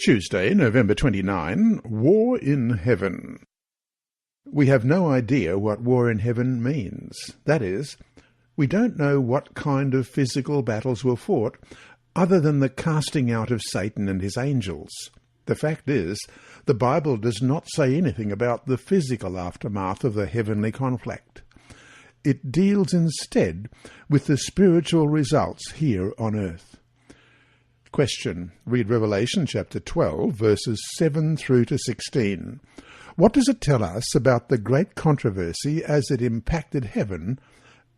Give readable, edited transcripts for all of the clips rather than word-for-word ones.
Tuesday, November 29, War in Heaven. We have no idea what war in heaven means. That is, we don't know what kind of physical battles were fought other than the casting out of Satan and his angels. The fact is, the Bible does not say anything about the physical aftermath of the heavenly conflict. It deals instead with the spiritual results here on earth. Question. Read Revelation chapter 12, verses 7 through to 16. What does it tell us about the great controversy as it impacted heaven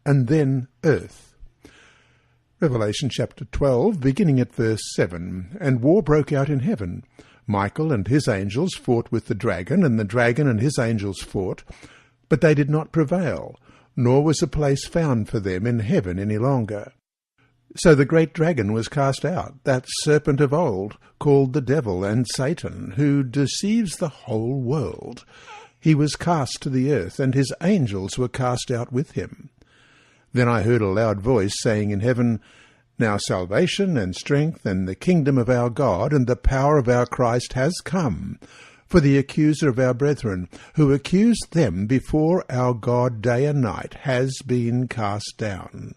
and then earth? Revelation chapter 12, beginning at verse 7. And war broke out in heaven. Michael and his angels fought with the dragon, and the dragon and his angels fought, but they did not prevail, nor was a place found for them in heaven any longer. So the great dragon was cast out, that serpent of old, called the devil and Satan, who deceives the whole world. He was cast to the earth, and his angels were cast out with him. Then I heard a loud voice saying in heaven, Now salvation and strength and the kingdom of our God and the power of our Christ has come. For the accuser of our brethren, who accused them before our God day and night, has been cast down.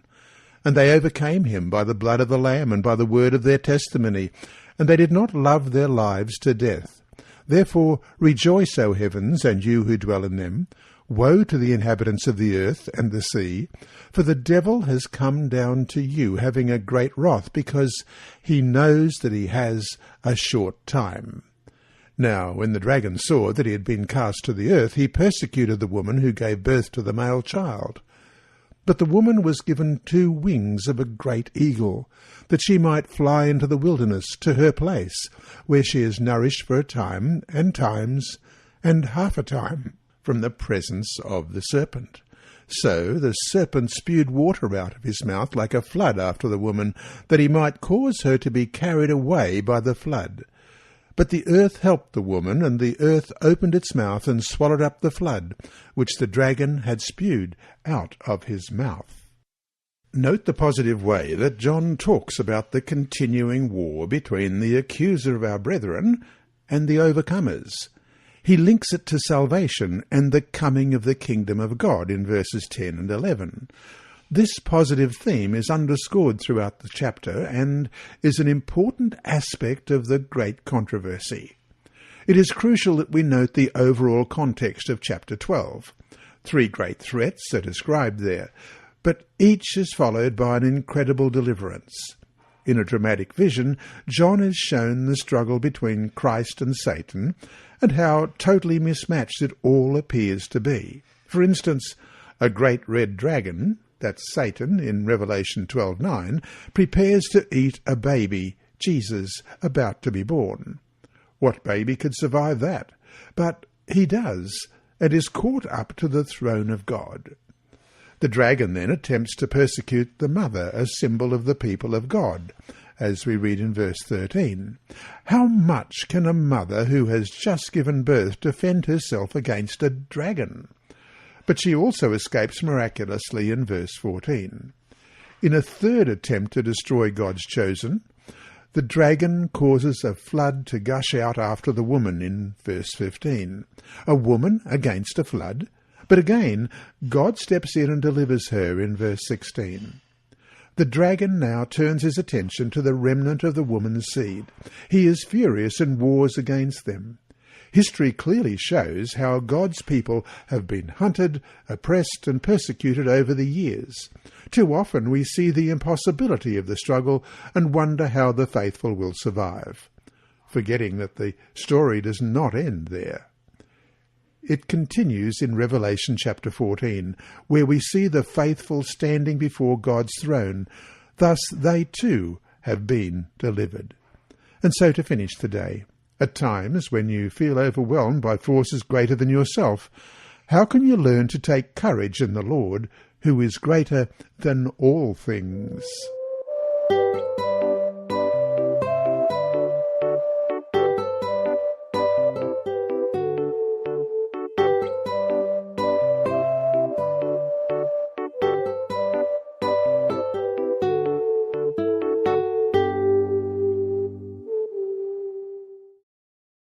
And they overcame him by the blood of the Lamb and by the word of their testimony, and they did not love their lives to death. Therefore rejoice, O heavens, and you who dwell in them. Woe to the inhabitants of the earth and the sea, for the devil has come down to you, having a great wrath, because he knows that he has a short time. Now when the dragon saw that he had been cast to the earth, he persecuted the woman who gave birth to the male child. But the woman was given 2 wings of a great eagle, that she might fly into the wilderness to her place, where she is nourished for a time, and times, and half a time, from the presence of the serpent. So the serpent spewed water out of his mouth like a flood after the woman, that he might cause her to be carried away by the flood. But the earth helped the woman, and the earth opened its mouth and swallowed up the flood, which the dragon had spewed out of his mouth. Note the positive way that John talks about the continuing war between the accuser of our brethren and the overcomers. He links it to salvation and the coming of the kingdom of God in verses 10 and 11. This positive theme is underscored throughout the chapter and is an important aspect of the great controversy. It is crucial that we note the overall context of chapter 12. 3 great threats are described there, but each is followed by an incredible deliverance. In a dramatic vision, John is shown the struggle between Christ and Satan and how totally mismatched it all appears to be. For instance, a great red dragon, that's Satan in Revelation 12:9, prepares to eat a baby, Jesus, about to be born. What baby could survive that? But he does, and is caught up to the throne of God. The dragon then attempts to persecute the mother, a symbol of the people of God, as we read in verse 13. How much can a mother who has just given birth defend herself against a dragon? But she also escapes miraculously in verse 14. In a third attempt to destroy God's chosen, the dragon causes a flood to gush out after the woman in verse 15. A woman against a flood, but again God steps in and delivers her in verse 16. The dragon now turns his attention to the remnant of the woman's seed. He is furious and wars against them. History clearly shows how God's people have been hunted, oppressed, and persecuted over the years. Too often we see the impossibility of the struggle and wonder how the faithful will survive, forgetting that the story does not end there. It continues in Revelation chapter 14, where we see the faithful standing before God's throne. Thus they too have been delivered. And so to finish the day, at times when you feel overwhelmed by forces greater than yourself, how can you learn to take courage in the Lord, who is greater than all things?